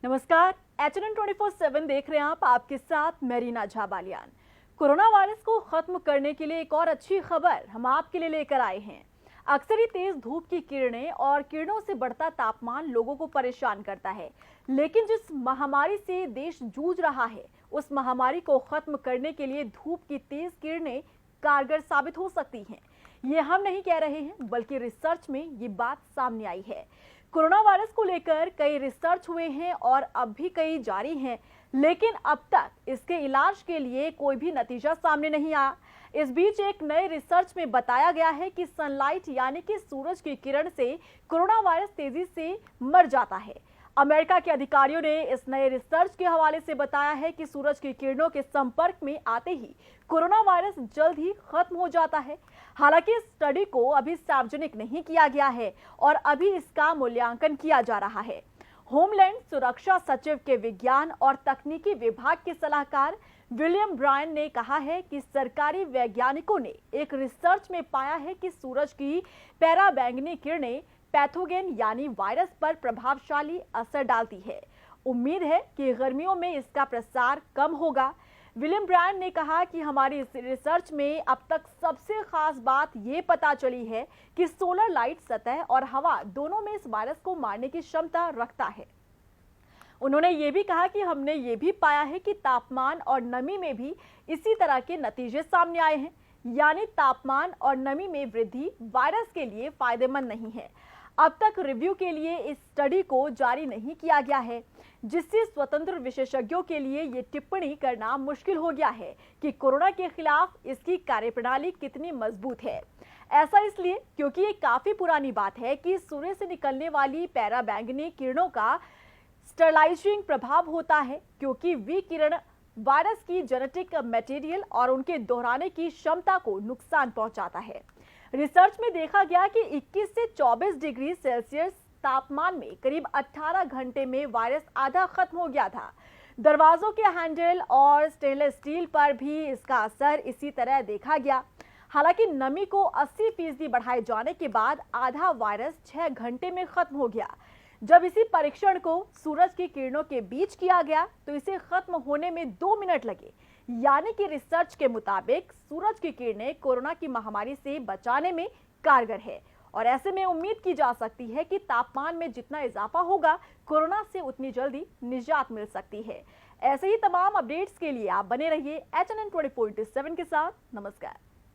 नमस्कार, HNN 24/7 देख रहे हैं आप। आपके साथ मैं रीना झा बालियान। कोरोना वायरस को खत्म करने के लिए एक और अच्छी खबर हम आपके लिए लेकर आए हैं। अक्सर ही तेज धूप की किरणें और किरणों से बढ़ता तापमान लोगों को परेशान करता है, लेकिन जिस महामारी से देश जूझ रहा है, उस महामारी को खत्म करने के लिए धूप की तेज किरणें कारगर साबित हो सकती हैं। ये हम नहीं कह रहे हैं, बल्कि रिसर्च में ये बात सामने आई है। कोरोना वायरस को लेकर कई रिसर्च हुए हैं और अब भी कई जारी हैं, लेकिन अब तक इसके इलाज के लिए कोई भी नतीजा सामने नहीं आया। इस बीच एक नए रिसर्च में बताया गया है कि सनलाइट यानी कि सूरज की किरण से कोरोना वायरस तेजी से मर जाता है। अमेरिका के अधिकारियों ने इस नए रिसर्च के हवाले से बताया है कि सूरज की किरणों के संपर्क में आते ही कोरोना वायरस जल्द ही खत्म हो जाता है। हालांकि इस स्टडी को अभी सार्वजनिक नहीं किया गया है और अभी इसका मूल्यांकन किया जा रहा है। होमलैंड सुरक्षा सचिव के विज्ञान और तकनीकी विभाग के सलाहकार विलियम ब्रायन ने कहा है कि सरकारी वैज्ञानिकों ने एक रिसर्च में पाया है कि सूरज की पैराबैंगनी किरणें पैथोगेन यानी वायरस पर प्रभावशाली असर डालती है। उम्मीद है कि गर्मियों में इसका प्रसार कम होगा। विलियम ब्रायन ने कहा कि हमारी इस रिसर्च में अब तक सबसे खास बात ये पता चली है कि सोलर लाइट सतह और हवा दोनों में इस वायरस को मारने की क्षमता रखता है। उन्होंने ये भी कहा कि हमने ये भी पाया है कि तापमान और नमी में भी इसी तरह के नतीजे सामने आए हैं, यानी तापमान और नमी में वृद्धि वायरस के लिए फायदेमंद नहीं है। अब तक रिव्यू के लिए इस स्टडी को जारी नहीं किया गया है, जिससे स्वतंत्र विशेषज्ञों के लिए ये टिप्पणी करना मुश्किल हो गया है कि कोरोना के खिलाफ इसकी कार्यप्रणाली कितनी मजबूत है। ऐसा इसलिए क्योंकि ये काफी पुरानी बात है कि सूर्य से निकलने वाली पैराबैंगनी किरणों का स्टरलाइजिंग प्रभाव होता है, क्योंकि वी किरण वायरस की जेनेटिक मटेरियल और उनके दोहराने की क्षमता को नुकसान पहुंचाता है। रिसर्च में देखा गया कि 21 से 24 डिग्री सेल्सियस तापमान में करीब 18 घंटे में वायरस आधा खत्म हो गया था। दरवाजों के हैंडल और स्टेनलेस स्टील पर भी इसका असर इसी तरह देखा गया। हालांकि नमी को 80% बढ़ाए जाने के बाद आधा वायरस 6 घंटे में खत्म हो गया। जब इसी परीक्षण को सूरज की किरणों के बीच किया गया तो इसे खत्म होने में 2 मिनट लगे, यानी कि रिसर्च के मुताबिक सूरज की किरणें कोरोना की महामारी से बचाने में कारगर है। और ऐसे में उम्मीद की जा सकती है कि तापमान में जितना इजाफा होगा, कोरोना से उतनी जल्दी निजात मिल सकती है। ऐसे ही तमाम अपडेट्स के लिए आप बने रहिए HNN 24/7 के साथ। नमस्कार।